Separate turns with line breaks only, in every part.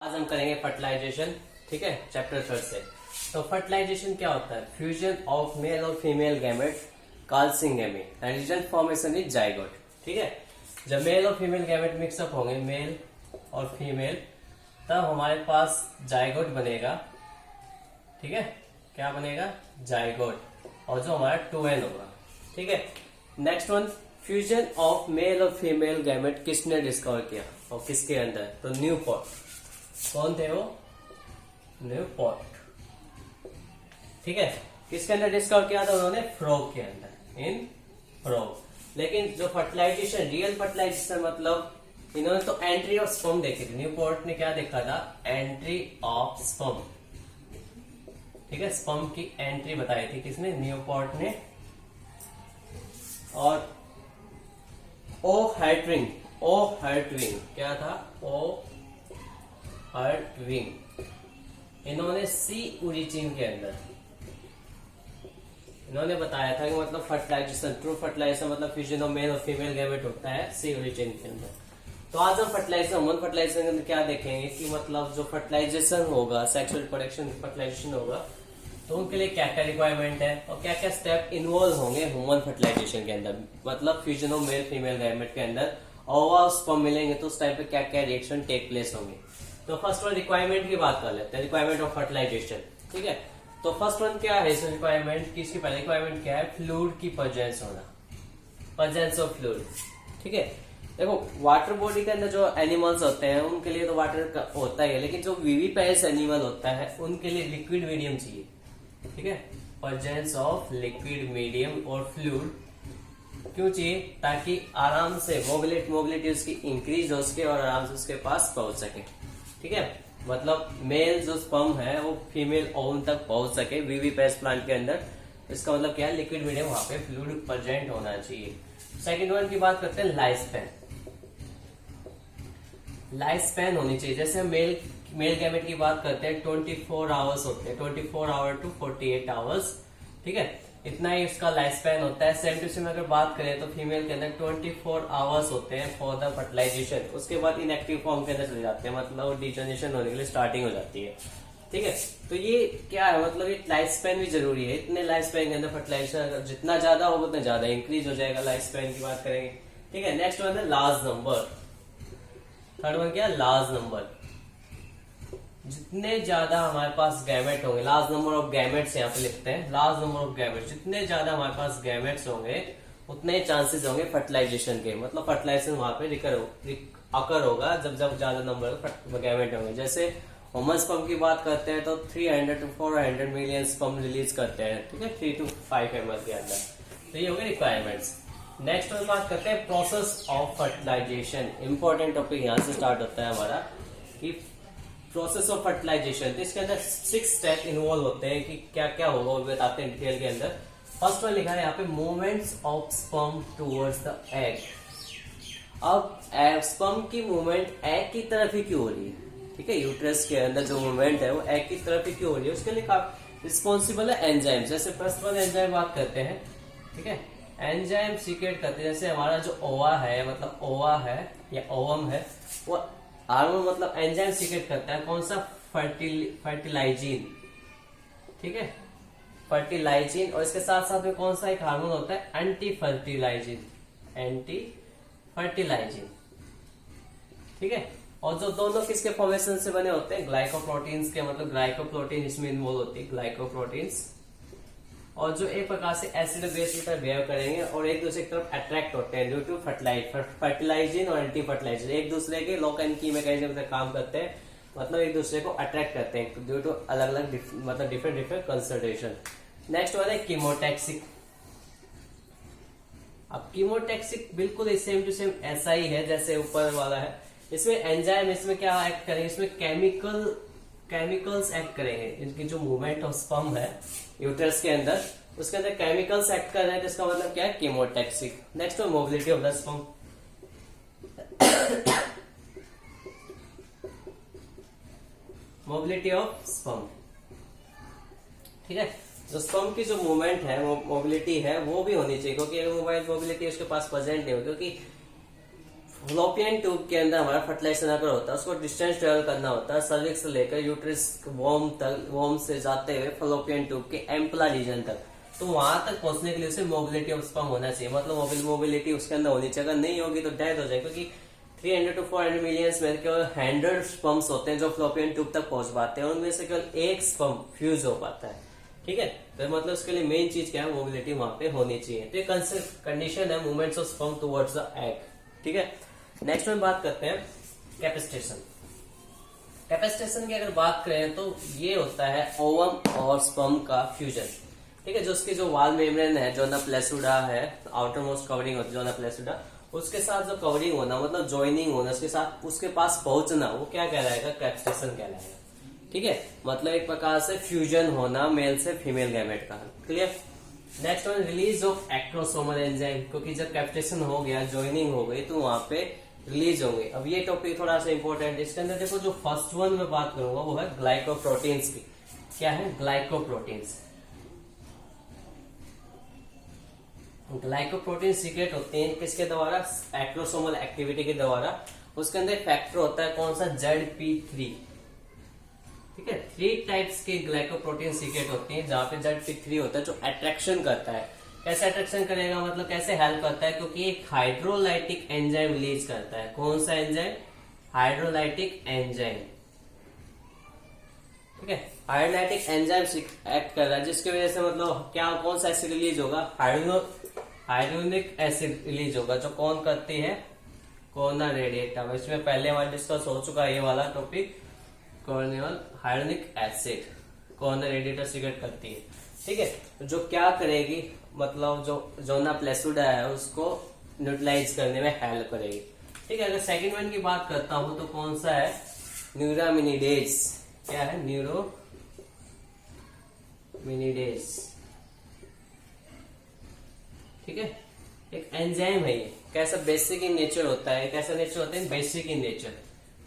आज हम करेंगे फर्टिलाइजेशन। ठीक है, चैप्टर 3 से। तो फर्टिलाइजेशन क्या होता है? फ्यूजन ऑफ मेल और female gamete called syngamy and result formation is zygote. ठीक है, जब मेल और फीमेल गैमेट मिक्सअप होंगे, मेल और फीमेल, तब हमारे पास जाइगोट बनेगा। ठीक है, क्या बनेगा? जाइगोट। और जो हमारा 2n होगा। ठीक है, next one, fusion of male और फीमेल गैमेट किसने डिस्कवर किया और किसके अंदर? तो न्यूपोर्ट। कौन थे वो? न्यूपोर्ट। ठीक है, किसके अंदर डिस्कवर किया था उन्होंने? फ्रॉग के अंदर, इन फ्रॉग। लेकिन जो फर्टिलाइजेशन, रियल फर्टिलाइजेशन, मतलब इन्होंने तो एंट्री ऑफ स्पर्म देखी थी। न्यूपोर्ट ने क्या देखा था? Entry of sperm. ठीक है, स्पर्म की एंट्री बताई थी किसने? न्यूपोर्ट ने। और ओ हर्टविंग क्या था? ओ हर्टविंग, इन्होंने सी ओरिजिन के अंदर इन्होंने बताया था कि मतलब फर्टिलाइजेशन, ट्रू फर्टिलाइजेशन मतलब फ्यूजन ऑफ मेल और फीमेल गैमेट होता है सी ओरिजिन के अंदर। तो आज हम फर्टिलाइजेशन, ह्यूमन फर्टिलाइजेशन के अंदर क्या देखेंगे कि मतलब जो फर्टिलाइजेशन होगा, सेक्सुअल प्रोडक्शन फर्टिलाइजेशन होगा, तो उनके लिए क्या क्या रिक्वायरमेंट है और क्या क्या स्टेप इन्वॉल्व होंगे ह्यूमन फर्टिलाइजेशन के अंदर। मतलब fusion of male female gamete के अंदर ओवा स्पर्म मिलेंगे तो उस टाइम पे क्या क्या रिएक्शन टेक प्लेस होंगे। तो फर्स्ट वन रिक्वायरमेंट की बात कर लेते हैं, रिक्वायरमेंट ऑफ फर्टिलाइजेशन। ठीक है, तो फर्स्ट वन क्या है इसमें रिक्वायरमेंट की? इसकी पहले रिक्वायरमेंट क्या है? फ्लूइड की प्रेजेंस होना, प्रेजेंस ऑफ फ्लूइड। ठीक है, देखो वाटर बॉडी के अंदर जो एनिमल्स होते हैं उनके लिए तो वाटर होता ही है, लेकिन जो विविपेरस एनिमल होता है उनके लिए लिक्विड मीडियम चाहिए। ठीक है, प्रेजेंस ऑफ लिक्विड मीडियम और फ्लूइड क्यों चाहिए? ताकि आराम से मोबिलिटी उसकी इंक्रीज हो सके और आराम से उसके पास पहुंच सके। ठीक है, मतलब मेल जो स्पर्म है वो फीमेल ओवम तक पहुंच सके विविपेरस प्लांट के अंदर। इसका मतलब क्या है? लिक्विड मीडियम वहां पे फ्लूइड प्रेजेंट होना चाहिए। सेकंड वन की बात करते हैं, लाइफ स्पैन। लाइफ स्पैन होनी चाहिए। जैसे मेल गैमेट की बात करते हैं 24 आवर्स होते हैं, 24 आवर टू 48 आवर्स। ठीक है, इतना ही इसका लाइफ स्पैन होता है। सेम टू सेम अगर बात करें तो फीमेल के अंदर 24 आवर्स होते हैं फॉर द फर्टिलाइजेशन। उसके बाद इनएक्टिव फॉर्म के अंदर चले जाते हैं, मतलब डिजनरेशन होने के लिए स्टार्टिंग हो जाती है। ठीक है, तो ये क्या है? मतलब ये लाइफ स्पैन भी जरूरी है। इतने लाइफ स्पैन के अंदर फर्टिलाइजेशन जितना ज्यादा होगा उतना ज्यादा इंक्रीज हो जाएगा। लाइफ स्पैन की बात करेंगे। ठीक है, नेक्स्ट वन है लार्ज नंबर। थर्ड वन क्या? Large number. जितने ज्यादा हमारे पास गैमेट होंगे, लार्ज नंबर ऑफ गैमेट्स यहाँ पे लिखते हैं, लार्ज नंबर ऑफ गैमेट्स, जितने ज्यादा हमारे पास गैमेट्स होंगे उतने चांसेस होंगे फर्टिलाइजेशन के। मतलब फर्टिलाइजेशन वहां पे अकर होगा जब ज्यादा नंबर गैमेट होंगे। जैसे ह्यूमन स्पर्म की बात करते हैं तो 300 to 400 मिलियन स्पर्म रिलीज करते हैं। ठीक है, 3 to 5 ml के अंदर। तो ये हो गए रिक्वायरमेंट्स। नेक्स्ट वन बात करते हैं process of fertilization. Important topic यहाँ से स्टार्ट होता है हमारा कि प्रोसेस ऑफ फर्टिलाइजेशन। तो इसके अंदर 6 स्टेप इन्वॉल्व होते हैं कि क्या क्या होगा वो बताते हैं डिटेल के अंदर। फर्स्ट वन लिखा है यहाँ पे, movements of sperm towards the egg. अब स्पर्म की मूवमेंट एग की तरफ ही क्यों हो रही है? ठीक है, यूट्रस के अंदर जो मूवमेंट है वो एग की तरफ ही क्यों हो रही है? उसके लिए रिस्पॉन्सिबल है एंजाइम। जैसे फर्स्ट वन एंजाइम बात करते हैं। ठीक है, एंजाइम सीक्रेट करते हैं। जैसे हमारा जो ओवा है, मतलब ओवा है या ओवम है, वो हार्मोन मतलब एंजाइम सीक्रेट करता है। कौन सा? फर्टिलाइजिन। ठीक है, फर्टिलाइजिन। और इसके साथ साथ में कौन सा एक हार्मोन होता है? Anti fertilizin. ठीक है, और जो दोनों किसके फॉर्मेशन से बने होते हैं? ग्लाइकोप्रोटीन्स के। मतलब ग्लाइकोप्रोटीन इसमें इन्वॉल्व होती है, ग्लाइकोप्रोटीन्स। और जो एक प्रकार से एसिड बेस की तरह बिहेव करेंगे और एक दूसरे की तरफ अट्रैक्ट होते हैं ड्यू टू फर्टिलाइजिन और एंटी फर्टिलाइजिन। एक दूसरे के लॉक एंड की मैकेनिज्म से काम करते हैं, मतलब एक दूसरे को अट्रैक्ट करते हैं ड्यू टू अलग अलग मतलब डिफरेंट कंसंट्रेशन। नेक्स्ट वाला है कीमोटैक्सिक। अब कीमोटैक्सिक बिल्कुल सेम टू सेम ऐसा ही है जैसे ऊपर वाला है। इसमें एंजाइम, इसमें क्या एक्ट करेंगे? इसमें केमिकल्स एक्ट करेंगे। इनकी जो मूवमेंट ऑफ स्पर्म है यूट्रस के अंदर, उसके अंदर केमिकल्स एक्ट कर रहे हैं, जिसका मतलब क्या है? Chemotactic. Next mobility of the sperm. Mobility of sperm. ठीक है, जो स्पर्म की जो मूवमेंट है, मोबिलिटी है, वो भी होनी चाहिए। क्योंकि अगर मोबाइल मोबिलिटी उसके पास प्रेजेंट नहीं हो, क्योंकि फ्लोपियन ट्यूब के अंदर हमारा फर्टिलाइजेशन अगर होता है, उसको डिस्टेंस ट्रेवल करना होता है सर्विक्स से लेकर यूट्रस वॉर्म तक, वॉर्म से जाते हुए फ्लोपियन ट्यूब के एम्पला रीजन तक। तो वहां तक पहुंचने के लिए उसे मोबिलिटी ऑफ स्पर्म होना चाहिए, मतलब मोबिलिटी उसके अंदर होनी चाहिए। अगर नहीं होगी तो डेथ हो जाएगी, क्योंकि 300 to 400 मिलियन में केवल 100 स्पर्म्स होते हैं जो फ्लोपियन ट्यूब तक पहुंच पाते हैं, उनमें से केवल एक स्पर्म फ्यूज हो पाता है। ठीक है, तो मतलब उसके लिए मेन चीज क्या है, मोबिलिटी वहां पे होनी चाहिए। तो ये कंडीशन है movements of sperm towards the egg. ठीक है, नेक्स्ट में बात करते हैं कैपेसिटेशन। कैपेसिटेशन की अगर बात करें तो ये होता है ओवम और स्पर्म का फ्यूजन। ठीक है, जो उसकी जो वाल मेम्ब्रेन है, जोना प्लेसुडा है, आउटर मोस्ट कवरिंग होती है जोना प्लेसुडा, उसके साथ जो कवरिंग होना मतलब ज्वाइनिंग होना, उसके साथ उसके पास पहुंचना, वो क्या कहलाएगा, कैपेसिटेशन कहलाएगा। ठीक है, मतलब एक प्रकार से फ्यूजन होना मेल से फीमेल गैमेट का। Clear. Next one, release of acrosomal enzyme, क्योंकि जब कैप्टेशन हो गया, ज्वाइनिंग हो गई, तो वहां पे रिलीज होंगे। अब ये टॉपिक थोड़ा सा इंपॉर्टेंट है, इसके अंदर देखो जो फर्स्ट वन में बात करूंगा वो है ग्लाइकोप्रोटीन्स की। क्या है, ग्लाइकोप्रोटीन्स। ग्लाइकोप्रोटीन सीक्रेट होते हैं किसके द्वारा, एक्ट्रोसोमल एक्टिविटी के द्वारा। उसके अंदर फैक्टर होता है कौन सा, ZP3। ठीक है, 3 टाइप्स के ग्लाइकोप्रोटीन सीक्रेट होती हैं, जहां पे ZP3 होता है जो अट्रैक्शन करता है। कैसे अट्रैक्शन करेगा, मतलब कैसे हेल्प करता है, क्योंकि एक हाइड्रोलाइटिक एंजाइम रिलीज करता है। कौन सा एंजाइम, हाइड्रोलाइटिक एंजाइम। ठीक है, हाइड्रोलाइटिक एंजाइम एक्ट कर रहा है, जिसकी वजह से मतलब क्या, कौन सा एसिड रिलीज होगा, हाइड्रोनिक एसिड रिलीज होगा, जो कौन करती है, कोरोना रेडिएटा। इसमें पहले हमारा डिस्कस हो चुका है ये वाला topic, coronal hyaluronic acid corona radiata secrete करती है। ठीक है, जो क्या करेगी, मतलब जो जोना प्लेसुडा है उसको न्यूट्रलाइज करने में हेल्प करेगी। ठीक है, अगर सेकंड वन की बात करता हूं तो कौन सा है, न्यूरामिनिडेज। क्या है, न्यूरोमिनिडेज। ठीक है, एक एंजाइम है ये, कैसा बेसिक इन नेचर होता है, कैसा नेचर होता है, बेसिक इन नेचर।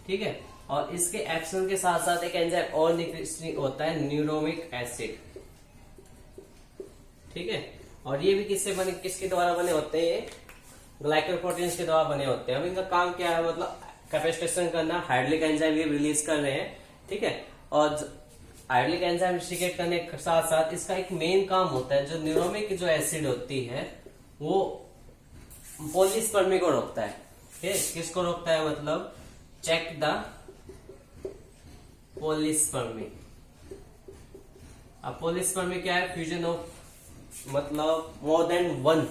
ठीक है, और इसके एक्शन के साथ साथ एक एंजाइम और होता है, न्यूरोमिक एसिड। ठीक है, और ये भी किसके द्वारा बने होते हैं, ये ग्लाइकोप्रोटीन्स के द्वारा बने होते हैं। अब इनका काम क्या है, मतलब कैपेसिटेशन करना, हाइड्रोलिक एंजाइम ये रिलीज कर रहे हैं। ठीक है, और हाइड्रोलिक एंजाइम सीक्रेट करने के साथ साथ इसका एक मेन काम होता है, जो न्यूरोमिक जो एसिड होती है वो पॉलीस्पर्मी को रोकता है। ठीक है, किसको रोकता है, मतलब चेक द पॉलीस्पर्मी। अब पॉलीस्पर्मी क्या है, फ्यूजन ऑफ मतलब मोर देन 1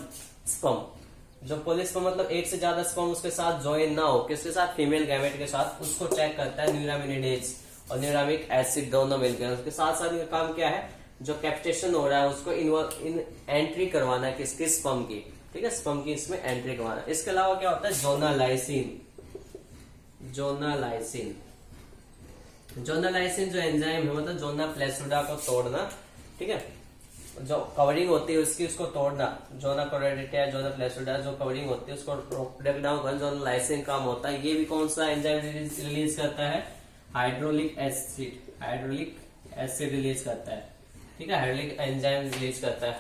स्पर्म। जो पॉलीस्पर्म मतलब एक से ज्यादा स्पर्म उसके साथ ज्वाइन ना हो, किसके साथ, फीमेल गैमेट के साथ, उसको चेक करता है न्यूरामिनिडेज और न्यूरामिक एसिड दोनों मिलकर। उसके साथ साथ इनका काम क्या है, जो कैप्टेशन हो रहा है उसको एंट्री करवाना है, किसकी, स्पर्म की। ठीक है, स्पर्म की इसमें एंट्री करवाना। इसके अलावा क्या होता है, जोनालाइसिन। जोनालाइसिन जो एंजाइम है, मतलब जोना प्लेसुडा को तोड़ना। ठीक है, जो कवरिंग होती है उसकी, उसको तोड़ना। जोना कोरेडिटा, जोना प्लेसुडा जो कवरिंग होती है उसको ब्रेक डाउन करना, जोनालाइसिन काम होता है। ये भी कौन सा एंजाइम रिलीज करता है, हाइड्रोलिक एसिड रिलीज करता है। ठीक है, हाइड्रोलिक एंजाइम रिलीज करता है।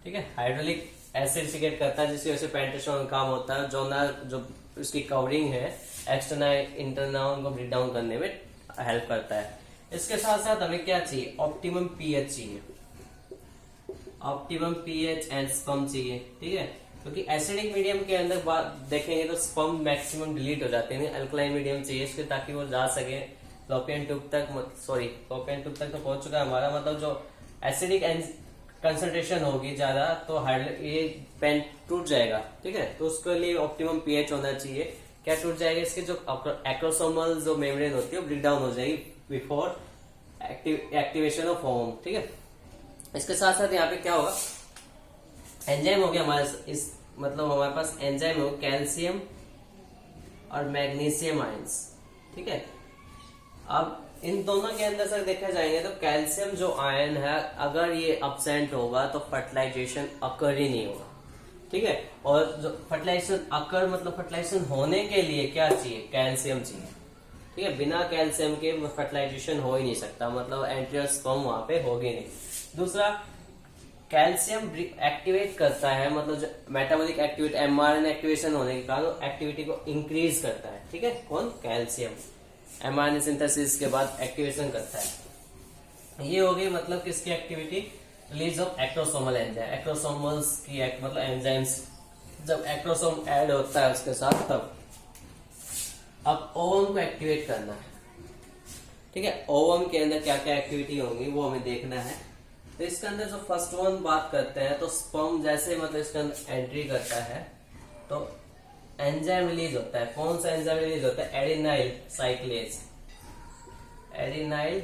ठीक है, हाइड्रोलिक एसिड सीक्रेट करता है, जिसकी वजह से पेनिट्रेशन काम होता है। जोना जो उसकी कवरिंग है एक्सटर्नल इंटरनल को ब्रेक डाउन करने में हेल्प करता है। इसके साथ साथ हमें क्या चाहिए, ऑप्टिमम पीएच चाहिए, ऑप्टिमम पीएच एंड स्पर्म चाहिए। ठीक है, क्योंकि एसिडिक मीडियम के अंदर बात देखेंगे तो स्पर्म मैक्सिमम डिलीट हो जाते हैं। अल्कलाइन मीडियम चाहिए इसके, ताकि वो जा सके फ्लोपियन ट्यूब तक। फ्लोपियन ट्यूब तक तो पहुंच चुका है हमारा, मतलब जो एसिडिक कंसंट्रेशन होगी ज्यादा तो ये पेन टूट जाएगा। ठीक है, तो उसके लिए ऑप्टिमम पीएच होना चाहिए। क्या टूट जाएगा, इसके जो एक्रोसोमल जो मेम्ब्रेन होती है वो ब्रेक डाउन हो जाएगी बिफोर एक्टिवेशन ऑफ होम। ठीक है, इसके साथ साथ यहाँ पे क्या होगा, एंजाइम हो गया हमारे इस, मतलब हमारे पास एंजाइम हो कैल्शियम और मैग्नीशियम आयंस। ठीक है, अब इन दोनों के अंदर से देखा जाएंगे तो कैल्शियम जो आयन है, अगर ये अब्सेंट होगा तो फर्टिलाइजेशन अकर ही नहीं होगा। ठीक है, और जो फर्टिलाइजेशन अकर मतलब फर्टिलाइजेशन होने के लिए क्या चाहिए, कैल्शियम चाहिए। ठीक है, बिना कैल्शियम के फर्टिलाइजेशन हो ही नहीं सकता, मतलब एंट्रियल स्पर्म वहां पे होगी नहीं। दूसरा, कैल्शियम एक्टिवेट करता है, मतलब जो मेटाबॉलिक एक्टिविटी एमआरएनए एक्टिवेशन होने के कारण एक्टिविटी को इंक्रीज करता है। ठीक है, कौन? कैल्शियम एमआरएनए सिंथेसिस के बाद एक्टिवेशन करता है। ये हो गई मतलब किसकी activity? Release of acrosomal enzyme, एक्ट्रोसोमल्स की मतलब एंजाइम्स, जब एक्ट्रोसोम ऐड होता है उसके साथ तब। अब ओवम को एक्टिवेट करना है। ठीक है, ओवम के अंदर क्या क्या एक्टिविटी होंगी वो हमें देखना है। तो इसके अंदर जो फर्स्ट वन बात करते हैं, तो स्पर्म जैसे मतलब इसके अंदर एंट्री करता है तो एंजाइम रिलीज होता है। कौन सा एंजाइम रिलीज होता है? एडिनाइल साइक्लेज, एडिनाइल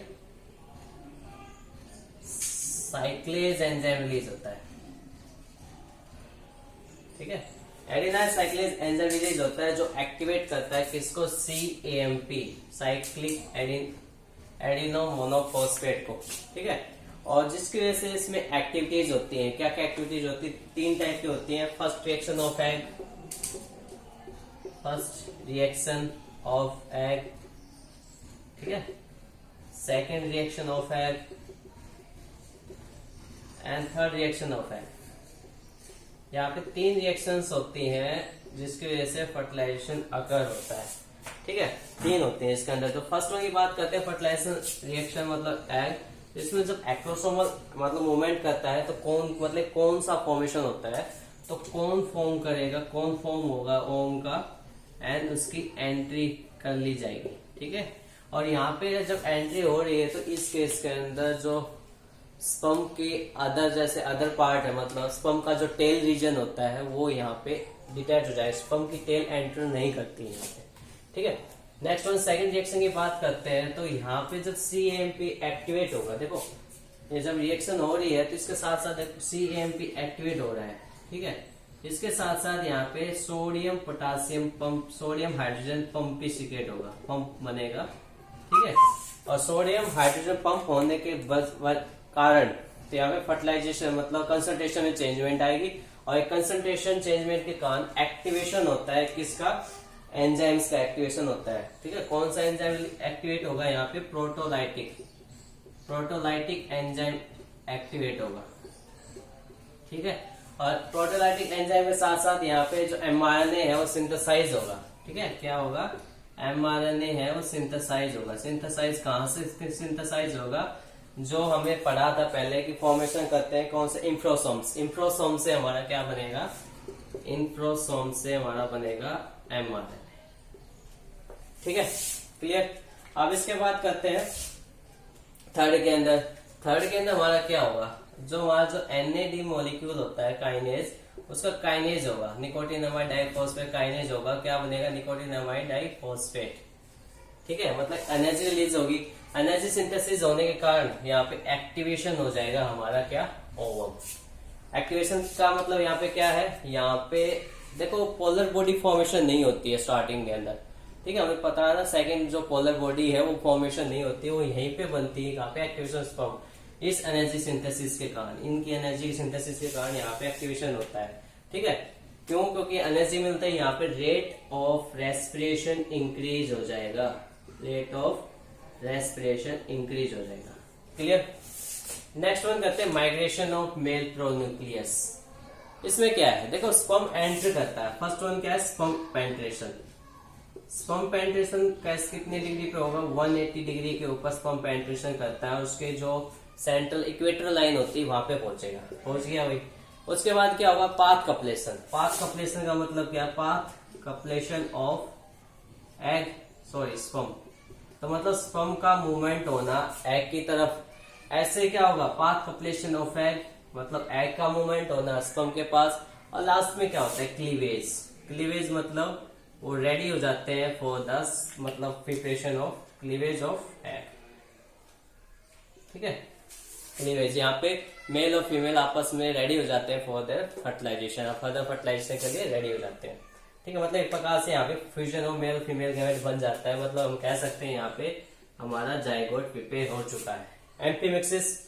साइक्लेज एंजाइम रिलीज होता है। ठीक है, एडिनाइल साइक्लेज एंजाइम रिलीज होता है जो एक्टिवेट करता है किसको? CAMP, साइक्लिक एडिनो मोनोफॉस्फेट को। ठीक है, और जिसकी वजह से इसमें एक्टिविटीज होती हैं। क्या क्या एक्टिविटीज होती है? 3 टाइप की होती हैं। First reaction of egg, first reaction of egg, ठीक है, second reaction of egg and third reaction of egg. यहाँ पे 3 रिएक्शंस होती हैं जिसकी वजह से फर्टिलाइजेशन अकर होता है। ठीक है, 3 होते हैं इसके अंदर। तो फर्स्ट वन की बात करते हैं, फर्टिलाइजेशन रिएक्शन मतलब एग। इसमें जब एक्ट्रोसोमल मतलब मूवमेंट करता है तो कौन सा फॉर्मेशन होता है? तो कौन फॉर्म करेगा, कौन फॉर्म होगा ओम का, एंड उसकी एंट्री कर ली जाएगी। ठीक है, और यहाँ पे जब एंट्री हो रही है तो इस केस के अंदर जो स्पर्म के जैसे अदर पार्ट है, मतलब स्पर्म का जो टेल रीजन होता है वो यहाँ पे डिटैच हो जाए। स्पर्म की टेल एंटर नहीं करती है यहाँ पे। ठीक है, नेक्स्ट वन सेकंड रिएक्शन की बात करते हैं। तो यहाँ पे जब CAMP एक्टिवेट होगा, देखो ये जब रिएक्शन हो रही है तो इसके साथ साथ CAMP एक्टिवेट हो रहा है। ठीक है, इसके साथ साथ यहाँ पे sodium potassium pump, sodium hydrogen pump भी सीक्रेट होगा, पंप बनेगा। ठीक है, और सोडियम हाइड्रोजन पंप होने के कारण तो यहाँ पे फर्टिलाइजेशन मतलब कंसंट्रेशन में चेंजमेंट आएगी, और एक कंसंट्रेशन चेंजमेंट के कारण एक्टिवेशन होता है किसका? एंजाइम्स का एक्टिवेशन होता है। ठीक है, कौन सा एंजाइम एक्टिवेट होगा? यहाँ पे प्रोटोलाइटिक एंजाइम एक्टिवेट होगा। ठीक है, और प्रोटोलाइटिक एंजाइम के साथ साथ यहाँ पे जो mRNA है वो सिंथेसाइज होगा। ठीक है, क्या होगा? mRNA है वो सिंथेसाइज होगा। सिंथेसाइज कहाँ से सिंथेसाइज होगा? जो हमें पढ़ा था पहले कि फॉर्मेशन करते हैं कौन से? इंफ्रोसोम्स। इंफ्रोसोम से हमारा क्या बनेगा? इंफ्रोसोम से हमारा बनेगा mRNA। ठीक है, क्लियर। अब इसके बाद करते हैं थर्ड के अंदर। थर्ड के अंदर हमारा क्या होगा? जो हमारा जो NAD मॉलिक्यूल होता है काइनेज, उसका काइनेज होगा, निकोटिनामाइड डाइफॉस्फेट काइनेज होगा। क्या बनेगा? Nicotinamide diphosphate. ठीक है, मतलब एनर्जी रिलीज होगी। एनर्जी सिंथेसिस होने के कारण यहाँ पे एक्टिवेशन हो जाएगा हमारा क्या? ओवम। एक्टिवेशन का मतलब यहाँ पे क्या है? यहाँ पे देखो पोलर बॉडी फॉर्मेशन नहीं होती है स्टार्टिंग के अंदर। ठीक है, हमें पता है ना, सेकंड जो पोलर बॉडी है वो फॉर्मेशन नहीं होती है, वो यहीं पे बनती है। कहाँ पे? Activation sperm. इस एनर्जी सिंथेसिस के कारण, इनकी एनर्जी सिंथेसिस के कारण यहाँ पे एक्टिवेशन होता है। ठीक है, क्यों? क्योंकि एनर्जी मिलता है, यहाँ पे रेट ऑफ रेस्पिरेशन इंक्रीज हो जाएगा। रेट ऑफ रेस्पिरेशन इंक्रीज हो जाएगा। क्लियर। नेक्स्ट वन करते हैं माइग्रेशन ऑफ मेल प्रोन्यूक्लियस। इसमें क्या है? देखो स्पर्म एंटर करता है। फर्स्ट वन क्या है? Sperm penetration. स्पर्म पेंट्रेशन कैसे कितने डिग्री पे होगा? 180 डिग्री के ऊपर स्पर्म पेंट्रेशन करता है। उसके जो सेंट्रल इक्वेटर लाइन होती है वहां पे पहुंचेगा। पहुंच गया भाई। उसके बाद क्या होगा? पाथ कपलेशन। पाथ कपलेशन का मतलब क्या है? Path copulation of sperm. तो मतलब स्पर्म का मूवमेंट होना एग की तरफ। ऐसे क्या होगा? पाथ कपलेशन ऑफ एग, मतलब एग का मूवमेंट होना स्पर्म के पास। और लास्ट में क्या होता है? क्लीवेज। क्लीवेज मतलब वो रेडी हो जाते हैं फॉर द मतलब preparation of cleavage of egg. ठीक है, क्लीवेज यहाँ पे मेल और फीमेल आपस में रेडी हो जाते हैं for their fertilization, further fertilization के लिए रेडी हो जाते हैं। ठीक है, मतलब एक प्रकार से यहाँ पे fusion of male female gamete बन जाता है। मतलब हम कह सकते हैं यहाँ पे हमारा जाइगोट प्रिपेयर हो चुका है। एम्फीमिक्सिस,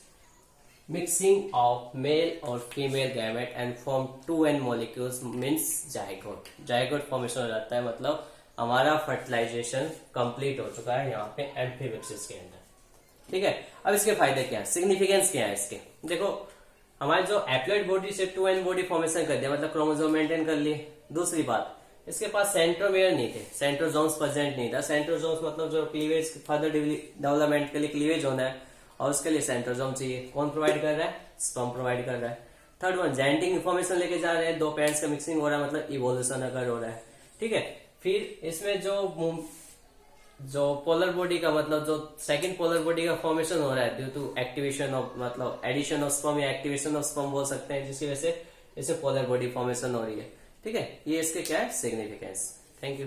मिक्सिंग ऑफ मेल और female gamete and form 2n molecules means zygote. Zygote formation हो जाता है, मतलब हमारा फर्टिलाइजेशन कंप्लीट हो चुका है यहाँ पे एम्फीमिक्सिस के अंदर। ठीक है, अब इसके फायदे क्या है? सिग्निफिकेंस क्या है इसके? देखो हमारे जो एप्लॉइड बॉडी से 2n बॉडी फॉर्मेशन कर दिया, मतलब क्रोमोसोम मेंटेन कर लिए। दूसरी बात, इसके पास सेंट्रोमेयर नहीं थे, सेंट्रोजोम्स प्रेजेंट नहीं था। सेंट्रोजोम्स मतलब जो क्लीवेज फर्दर डेवलपमेंट के लिए क्लीवेज होना है और उसके लिए सेंट्रोजोम चाहिए। कौन प्रोवाइड कर रहा है? स्पर्म प्रोवाइड कर रहा है। थर्ड वन, जेनेटिक इन्फॉर्मेशन लेके जा रहे हैं, दो पेरेंट्स का मिक्सिंग हो रहा है, मतलब इवोल्यूशन अगर हो रहा है। ठीक है, फिर इसमें जो पोलर बॉडी का मतलब जो सेकंड पोलर बॉडी का फॉर्मेशन हो रहा है ड्यू टू एक्टिवेशन ऑफ, मतलब एडिशन ऑफ स्पर्म या एक्टिवेशन ऑफ स्पर्म बोल सकते हैं, जिसकी वजह से इसे पोलर बॉडी फॉर्मेशन हो रही है। ठीक है, ये इसके क्या है सिग्निफिकेंस। Thank you.